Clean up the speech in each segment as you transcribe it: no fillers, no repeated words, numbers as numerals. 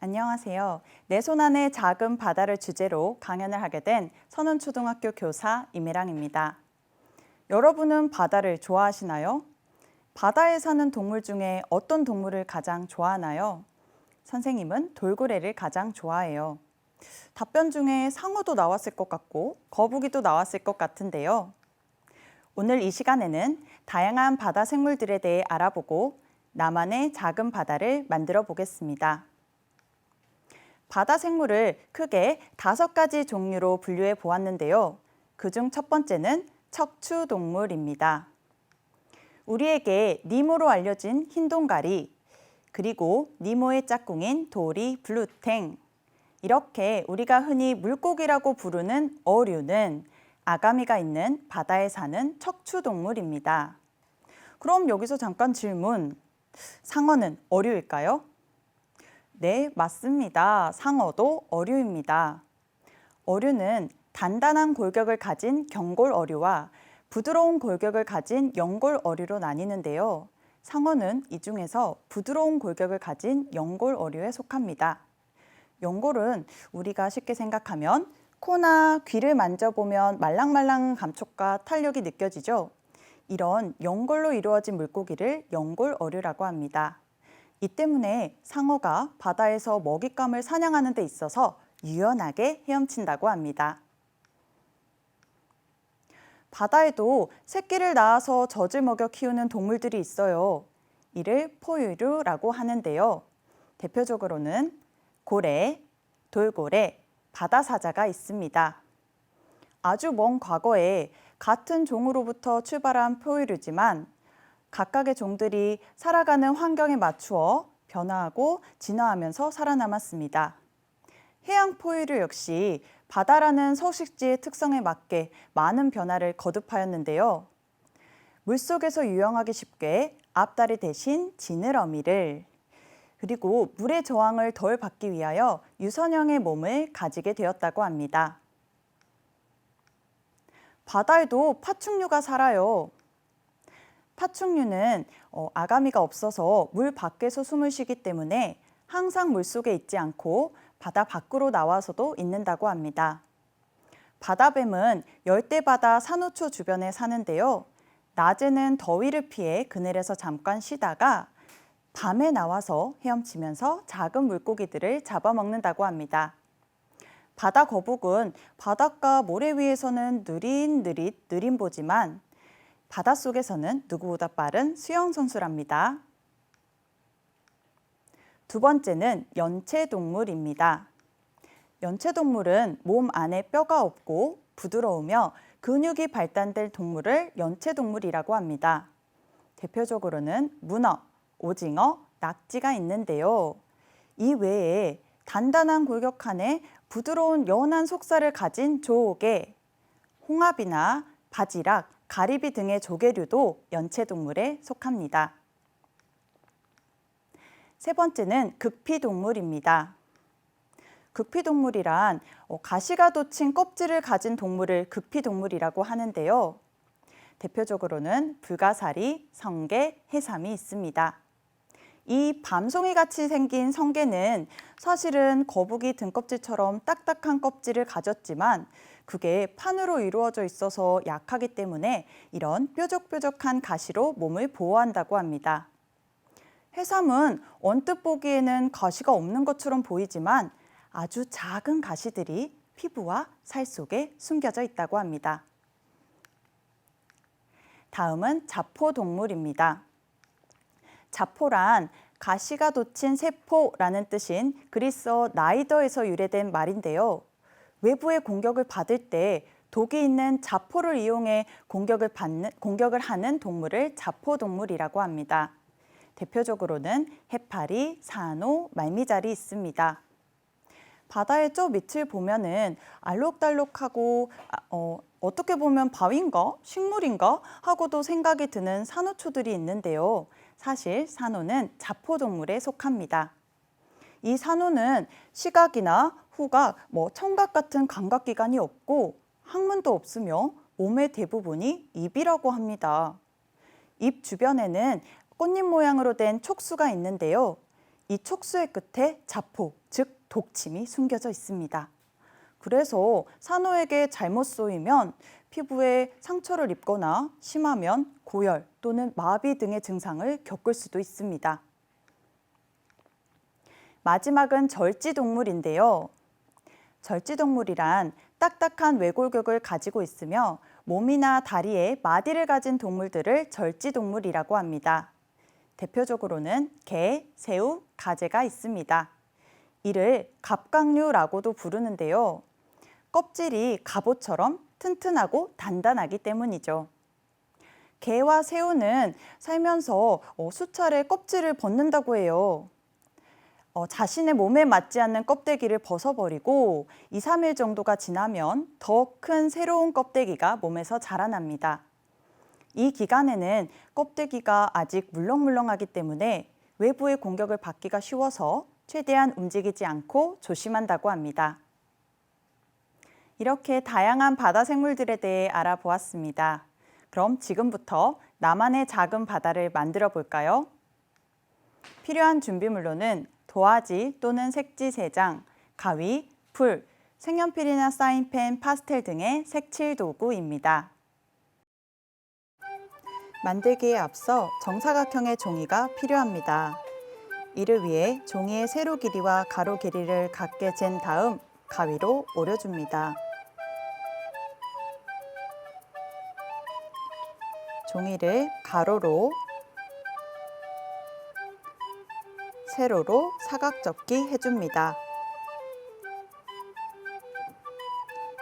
안녕하세요. 내 손 안의 작은 바다를 주제로 강연을 하게 된 선원초등학교 교사 임혜랑입니다. 여러분은 바다를 좋아하시나요? 바다에 사는 동물 중에 어떤 동물을 가장 좋아하나요? 선생님은 돌고래를 가장 좋아해요. 답변 중에 상어도 나왔을 것 같고 거북이도 나왔을 것 같은데요. 오늘 이 시간에는 다양한 바다 생물들에 대해 알아보고 나만의 작은 바다를 만들어 보겠습니다. 바다 생물을 크게 5가지 종류로 분류해 보았는데요. 그중 첫 번째는 척추동물입니다. 우리에게 니모로 알려진 흰동가리, 그리고 니모의 짝꿍인 도리, 블루탱, 이렇게 우리가 흔히 물고기라고 부르는 어류는 아가미가 있는 바다에 사는 척추동물입니다. 그럼 여기서 잠깐 질문, 상어는 어류일까요? 네, 맞습니다. 상어도 어류입니다. 어류는 단단한 골격을 가진 경골 어류와 부드러운 골격을 가진 연골 어류로 나뉘는데요. 상어는 이 중에서 부드러운 골격을 가진 연골 어류에 속합니다. 연골은 우리가 쉽게 생각하면 코나 귀를 만져보면 말랑말랑한 감촉과 탄력이 느껴지죠. 이런 연골로 이루어진 물고기를 연골 어류라고 합니다. 이 때문에 상어가 바다에서 먹잇감을 사냥하는 데 있어서 유연하게 헤엄친다고 합니다. 바다에도 새끼를 낳아서 젖을 먹여 키우는 동물들이 있어요. 이를 포유류라고 하는데요. 대표적으로는 고래, 돌고래, 바다사자가 있습니다. 아주 먼 과거에 같은 종으로부터 출발한 포유류지만 각각의 종들이 살아가는 환경에 맞추어 변화하고 진화하면서 살아남았습니다. 해양 포유류 역시 바다라는 서식지의 특성에 맞게 많은 변화를 거듭하였는데요. 물속에서 유영하기 쉽게 앞다리 대신 지느러미를, 그리고 물의 저항을 덜 받기 위하여 유선형의 몸을 가지게 되었다고 합니다. 바다에도 파충류가 살아요. 파충류는 아가미가 없어서 물 밖에서 숨을 쉬기 때문에 항상 물속에 있지 않고 바다 밖으로 나와서도 있는다고 합니다. 바다뱀은 열대바다 산호초 주변에 사는데요. 낮에는 더위를 피해 그늘에서 잠깐 쉬다가 밤에 나와서 헤엄치면서 작은 물고기들을 잡아먹는다고 합니다. 바다 거북은 바닷가 모래 위에서는 느릿느릿 보지만 바닷속에서는 누구보다 빠른 수영 선수랍니다. 두 번째는 연체동물입니다. 연체동물은 몸 안에 뼈가 없고 부드러우며 근육이 발달된 동물을 연체동물이라고 합니다. 대표적으로는 문어, 오징어, 낙지가 있는데요. 이 외에 단단한 골격 안에 부드러운 연한 속살을 가진 조개, 홍합이나 바지락, 가리비 등의 조개류도 연체동물에 속합니다. 세 번째는 극피동물입니다. 극피동물이란 가시가 돋친 껍질을 가진 동물을 극피동물이라고 하는데요. 대표적으로는 불가사리, 성게, 해삼이 있습니다. 이 밤송이 같이 생긴 성게는 사실은 거북이 등껍질처럼 딱딱한 껍질을 가졌지만 그게 판으로 이루어져 있어서 약하기 때문에 이런 뾰족뾰족한 가시로 몸을 보호한다고 합니다. 해삼은 언뜻 보기에는 가시가 없는 것처럼 보이지만 아주 작은 가시들이 피부와 살 속에 숨겨져 있다고 합니다. 다음은 자포동물입니다. 자포란 가시가 돋친 세포라는 뜻인 그리스어 나이더에서 유래된 말인데요. 외부의 공격을 받을 때 독이 있는 자포를 이용해 공격을 하는 동물을 자포동물이라고 합니다. 대표적으로는 해파리, 산호, 말미잘이 있습니다. 바다의 저 밑을 보면은 알록달록하고 어떻게 보면 바위인가? 식물인가? 하고도 생각이 드는 산호초들이 있는데요. 사실 산호는 자포동물에 속합니다. 이 산호는 시각이나 후각, 청각 같은 감각기관이 없고 항문도 없으며 몸의 대부분이 입이라고 합니다. 입 주변에는 꽃잎 모양으로 된 촉수가 있는데요. 이 촉수의 끝에 자포, 즉 독침이 숨겨져 있습니다. 그래서 산호에게 잘못 쏘이면 피부에 상처를 입거나 심하면 고열 또는 마비 등의 증상을 겪을 수도 있습니다. 마지막은 절지동물인데요. 절지동물이란 딱딱한 외골격을 가지고 있으며 몸이나 다리에 마디를 가진 동물들을 절지동물이라고 합니다. 대표적으로는 개, 새우, 가재가 있습니다. 이를 갑각류라고도 부르는데요. 껍질이 갑옷처럼 튼튼하고 단단하기 때문이죠. 개와 새우는 살면서 수차례 껍질을 벗는다고 해요. 자신의 몸에 맞지 않는 껍데기를 벗어버리고 2, 3일 정도가 지나면 더 큰 새로운 껍데기가 몸에서 자라납니다. 이 기간에는 껍데기가 아직 물렁물렁하기 때문에 외부의 공격을 받기가 쉬워서 최대한 움직이지 않고 조심한다고 합니다. 이렇게 다양한 바다 생물들에 대해 알아보았습니다. 그럼 지금부터 나만의 작은 바다를 만들어 볼까요? 필요한 준비물로는 도화지 또는 색지 3장, 가위, 풀, 색연필이나 사인펜, 파스텔 등의 색칠 도구입니다. 만들기에 앞서 정사각형의 종이가 필요합니다. 이를 위해 종이의 세로 길이와 가로 길이를 같게 잰 다음 가위로 오려줍니다. 종이를 가로로, 세로로 사각접기 해줍니다.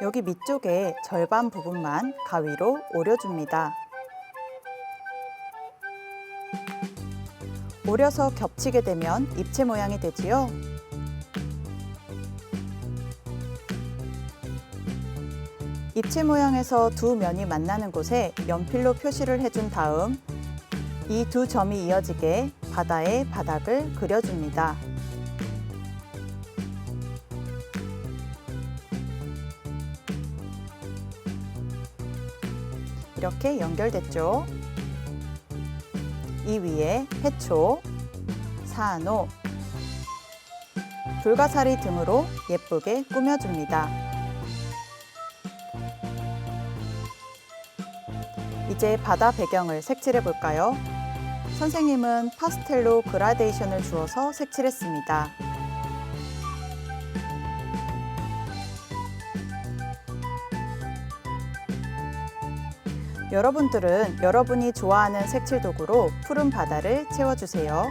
여기 밑쪽에 절반 부분만 가위로 오려줍니다. 오려서 겹치게 되면 입체 모양이 되지요. 입체 모양에서 두 면이 만나는 곳에 연필로 표시를 해준 다음 이 두 점이 이어지게 바다의 바닥을 그려줍니다. 이렇게 연결됐죠? 이 위에 해초, 산호, 불가사리 등으로 예쁘게 꾸며줍니다. 이제 바다 배경을 색칠해 볼까요? 선생님은 파스텔로 그라데이션을 주어서 색칠했습니다. 여러분들은 여러분이 좋아하는 색칠 도구로 푸른 바다를 채워주세요.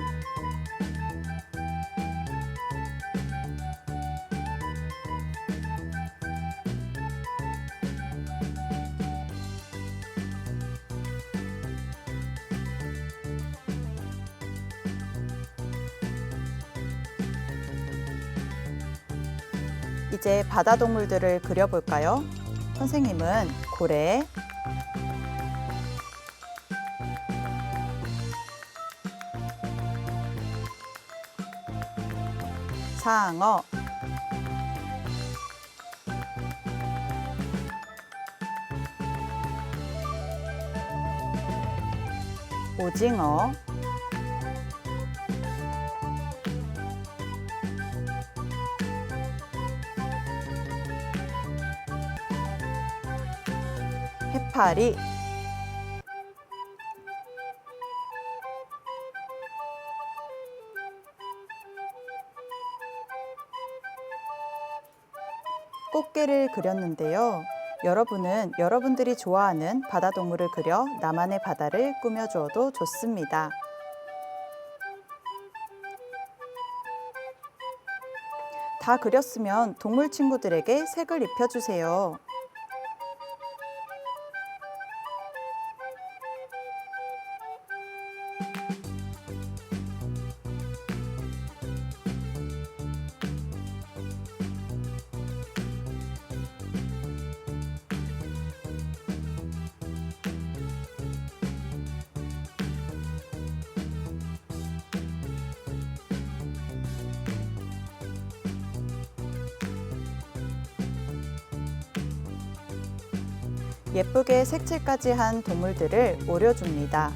이제 바다 동물들을 그려볼까요? 선생님은 고래, 상어, 오징어, 해파리, 꽃게를 그렸는데요. 여러분은 여러분들이 좋아하는 바다 동물을 그려 나만의 바다를 꾸며주어도 좋습니다. 다 그렸으면 동물 친구들에게 색을 입혀주세요. 예쁘게 색칠까지 한 동물들을 오려줍니다.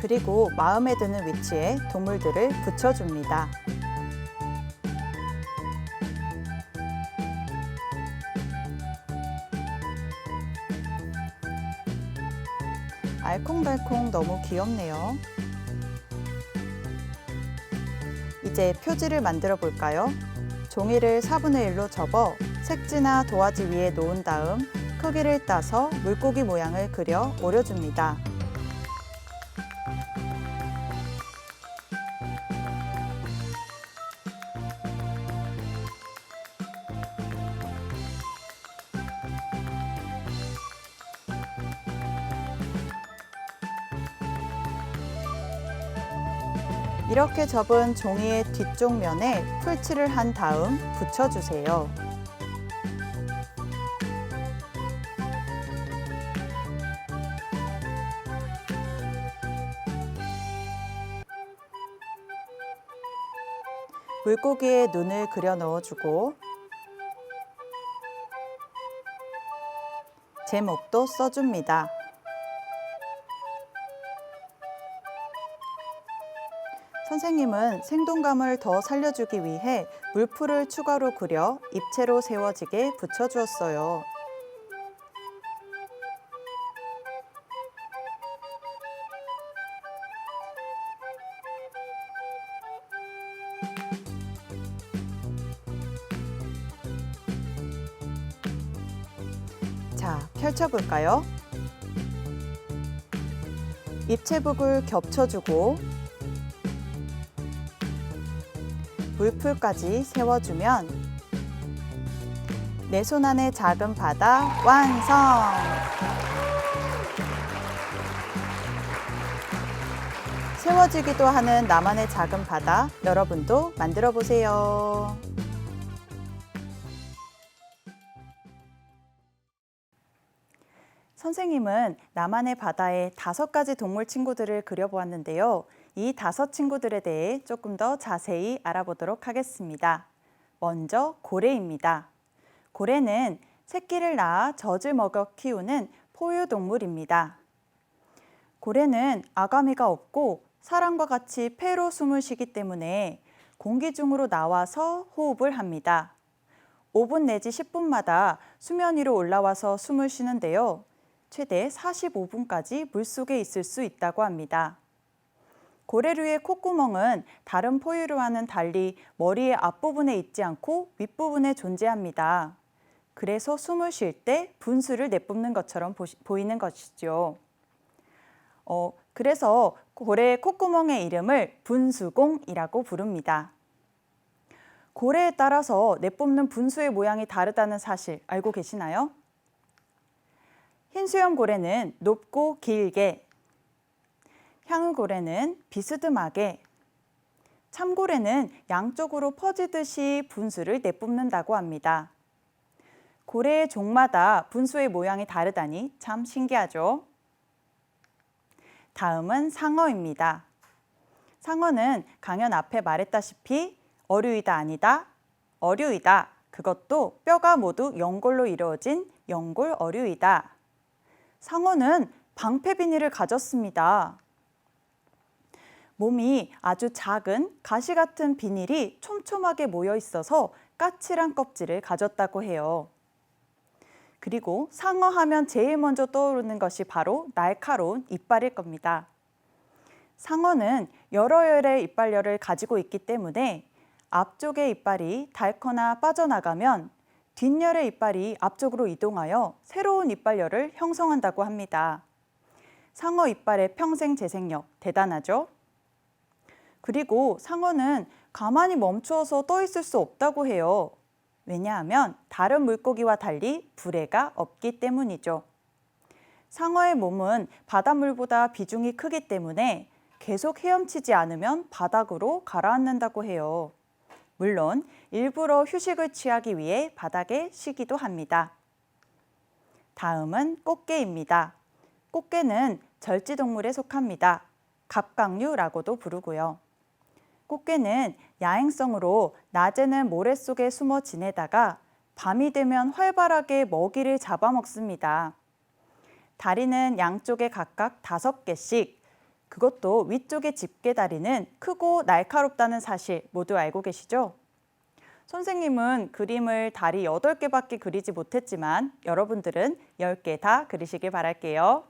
그리고 마음에 드는 위치에 동물들을 붙여줍니다. 알콩달콩 너무 귀엽네요. 이제 표지를 만들어 볼까요? 종이를 4분의 1로 접어 색지나 도화지 위에 놓은 다음 크기를 따서 물고기 모양을 그려 오려줍니다. 이렇게 접은 종이의 뒤쪽 면에 풀칠을 한 다음 붙여주세요. 물고기의 눈을 그려 넣어주고 제목도 써줍니다. 선생님은 생동감을 더 살려주기 위해 물풀을 추가로 그려 입체로 세워지게 붙여주었어요. 자, 펼쳐볼까요? 입체북을 겹쳐주고 물풀까지 세워주면 내 손 안의 작은 바다 완성! 세워지기도 하는 나만의 작은 바다, 여러분도 만들어 보세요. 선생님은 나만의 바다에 5가지 동물 친구들을 그려보았는데요. 이 5 친구들에 대해 조금 더 자세히 알아보도록 하겠습니다. 먼저 고래입니다. 고래는 새끼를 낳아 젖을 먹여 키우는 포유동물입니다. 고래는 아가미가 없고 사람과 같이 폐로 숨을 쉬기 때문에 공기 중으로 나와서 호흡을 합니다. 5분 내지 10분마다 수면 위로 올라와서 숨을 쉬는데요. 최대 45분까지 물속에 있을 수 있다고 합니다. 고래류의 콧구멍은 다른 포유류와는 달리 머리의 앞부분에 있지 않고 윗부분에 존재합니다. 그래서 숨을 쉴 때 분수를 내뿜는 것처럼 보이는 것이죠. 그래서 고래의 콧구멍의 이름을 분수공이라고 부릅니다. 고래에 따라서 내뿜는 분수의 모양이 다르다는 사실 알고 계시나요? 흰수염 고래는 높고 길게, 향후고래는 비스듬하게, 참고래는 양쪽으로 퍼지듯이 분수를 내뿜는다고 합니다. 고래의 종마다 분수의 모양이 다르다니 참 신기하죠? 다음은 상어입니다. 상어는 강연 앞에 말했다시피 어류이다 아니다, 어류이다. 그것도 뼈가 모두 연골로 이루어진 연골 어류이다. 상어는 방패 비닐을 가졌습니다. 몸이 아주 작은 가시 같은 비닐이 촘촘하게 모여 있어서 까칠한 껍질을 가졌다고 해요. 그리고 상어 하면 제일 먼저 떠오르는 것이 바로 날카로운 이빨일 겁니다. 상어는 여러 열의 이빨열을 가지고 있기 때문에 앞쪽의 이빨이 닳거나 빠져나가면 뒷열의 이빨이 앞쪽으로 이동하여 새로운 이빨열을 형성한다고 합니다. 상어 이빨의 평생 재생력 대단하죠? 그리고 상어는 가만히 멈추어서 떠 있을 수 없다고 해요. 왜냐하면 다른 물고기와 달리 부래가 없기 때문이죠. 상어의 몸은 바닷물보다 비중이 크기 때문에 계속 헤엄치지 않으면 바닥으로 가라앉는다고 해요. 물론 일부러 휴식을 취하기 위해 바닥에 쉬기도 합니다. 다음은 꽃게입니다. 꽃게는 절지동물에 속합니다. 갑각류라고도 부르고요. 꽃게는 야행성으로 낮에는 모래 속에 숨어 지내다가 밤이 되면 활발하게 먹이를 잡아먹습니다. 다리는 양쪽에 각각 5개씩, 그것도 위쪽의 집게다리는 크고 날카롭다는 사실 모두 알고 계시죠? 선생님은 그림을 다리 8개밖에 그리지 못했지만 여러분들은 10개 다 그리시길 바랄게요.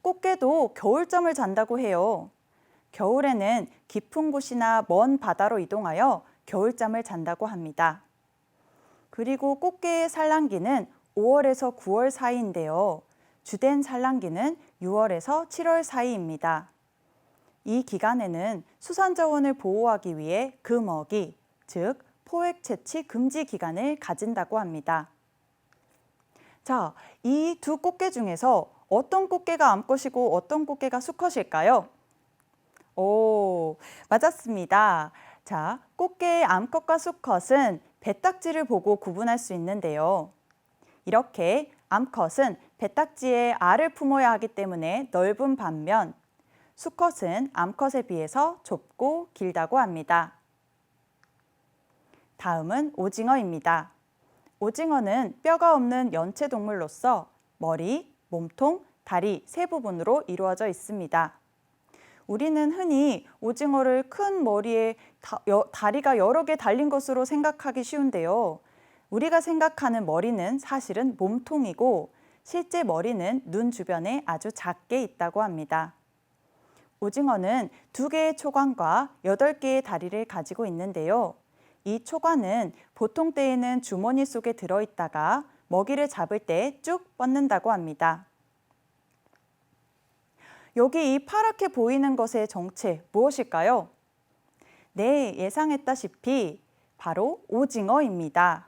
꽃게도 겨울잠을 잔다고 해요. 겨울에는 깊은 곳이나 먼 바다로 이동하여 겨울잠을 잔다고 합니다. 그리고 꽃게의 산란기는 5월에서 9월 사이인데요. 주된 산란기는 6월에서 7월 사이입니다. 이 기간에는 수산자원을 보호하기 위해 금어기, 즉 포획 채취 금지 기간을 가진다고 합니다. 자, 이 두 꽃게 중에서 어떤 꽃게가 암컷이고 어떤 꽃게가 수컷일까요? 오, 맞았습니다. 자, 꽃게의 암컷과 수컷은 배딱지를 보고 구분할 수 있는데요. 이렇게 암컷은 배딱지에 알을 품어야 하기 때문에 넓은 반면 수컷은 암컷에 비해서 좁고 길다고 합니다. 다음은 오징어입니다. 오징어는 뼈가 없는 연체 동물로서 머리, 몸통, 다리 세 부분으로 이루어져 있습니다. 우리는 흔히 오징어를 큰 머리에 다리가 여러 개 달린 것으로 생각하기 쉬운데요. 우리가 생각하는 머리는 사실은 몸통이고 실제 머리는 눈 주변에 아주 작게 있다고 합니다. 오징어는 2개의 초관과 8개의 다리를 가지고 있는데요. 이 초관은 보통 때에는 주머니 속에 들어있다가 먹이를 잡을 때 쭉 뻗는다고 합니다. 여기 이 파랗게 보이는 것의 정체 무엇일까요? 네, 예상했다시피 바로 오징어입니다.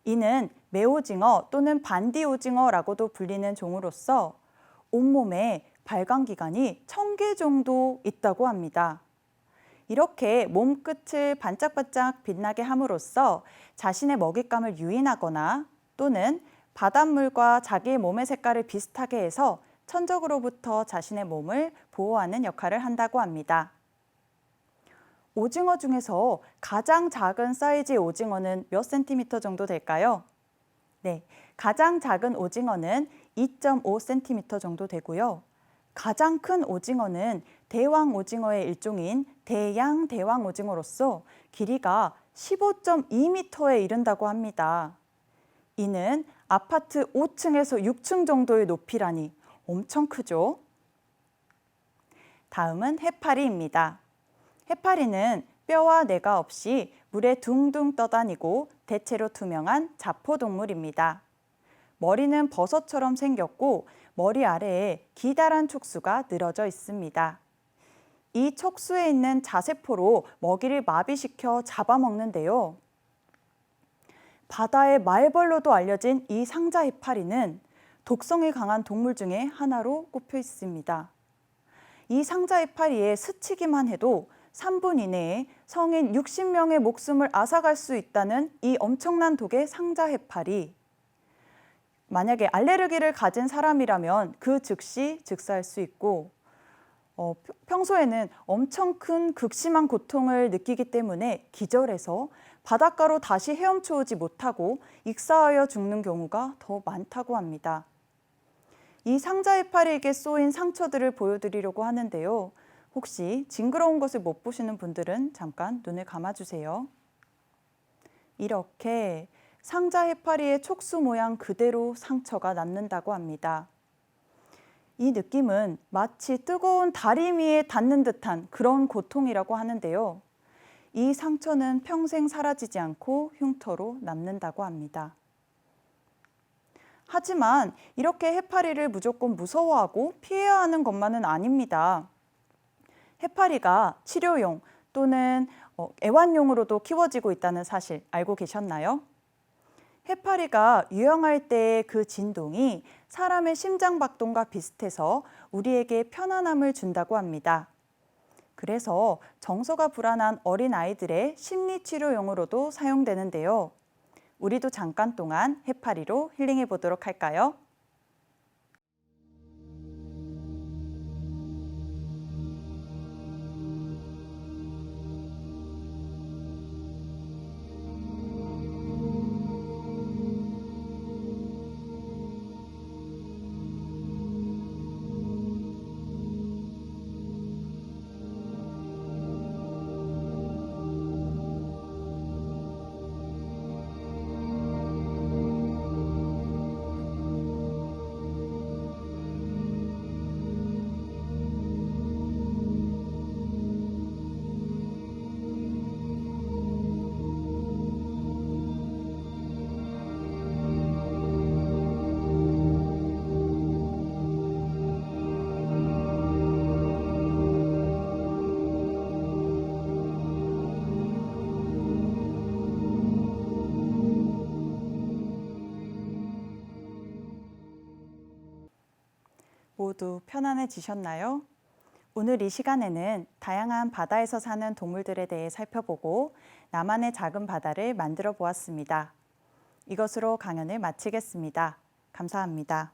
이는 매오징어 또는 반디오징어라고도 불리는 종으로서 온몸에 발광기관이 1000개 정도 있다고 합니다. 이렇게 몸끝을 반짝반짝 빛나게 함으로써 자신의 먹잇감을 유인하거나 또는 바닷물과 자기의 몸의 색깔을 비슷하게 해서 천적으로부터 자신의 몸을 보호하는 역할을 한다고 합니다. 오징어 중에서 가장 작은 사이즈의 오징어는 몇 센티미터 정도 될까요? 네, 가장 작은 오징어는 2.5cm 정도 되고요. 가장 큰 오징어는 대왕 오징어의 일종인 대양 대왕 오징어로서 길이가 15.2m에 이른다고 합니다. 이는 아파트 5층에서 6층 정도의 높이라니 엄청 크죠? 다음은 해파리입니다. 해파리는 뼈와 뇌가 없이 물에 둥둥 떠다니고 대체로 투명한 자포동물입니다. 머리는 버섯처럼 생겼고 머리 아래에 기다란 촉수가 늘어져 있습니다. 이 촉수에 있는 자세포로 먹이를 마비시켜 잡아먹는데요. 바다의 말벌로도 알려진 이 상자 해파리는 독성이 강한 동물 중에 하나로 꼽혀 있습니다. 이 상자 해파리에 스치기만 해도 3분 이내에 성인 60명의 목숨을 앗아갈 수 있다는 이 엄청난 독의 상자 해파리. 만약에 알레르기를 가진 사람이라면 그 즉시 즉사할 수 있고 평소에는 엄청 큰 극심한 고통을 느끼기 때문에 기절해서 바닷가로 다시 헤엄쳐 오지 못하고 익사하여 죽는 경우가 더 많다고 합니다. 이 상자 해파리에게 쏘인 상처들을 보여드리려고 하는데요. 혹시 징그러운 것을 못 보시는 분들은 잠깐 눈을 감아주세요. 이렇게 상자 해파리의 촉수 모양 그대로 상처가 남는다고 합니다. 이 느낌은 마치 뜨거운 다리미에 닿는 듯한 그런 고통이라고 하는데요. 이 상처는 평생 사라지지 않고 흉터로 남는다고 합니다. 하지만 이렇게 해파리를 무조건 무서워하고 피해야 하는 것만은 아닙니다. 해파리가 치료용 또는 애완용으로도 키워지고 있다는 사실 알고 계셨나요? 해파리가 유영할 때의 그 진동이 사람의 심장박동과 비슷해서 우리에게 편안함을 준다고 합니다. 그래서 정서가 불안한 어린아이들의 심리치료용으로도 사용되는데요. 우리도 잠깐 동안 해파리로 힐링해 보도록 할까요? 모두 편안해지셨나요? 오늘 이 시간에는 다양한 바다에서 사는 동물들에 대해 살펴보고 나만의 작은 바다를 만들어 보았습니다. 이것으로 강연을 마치겠습니다. 감사합니다.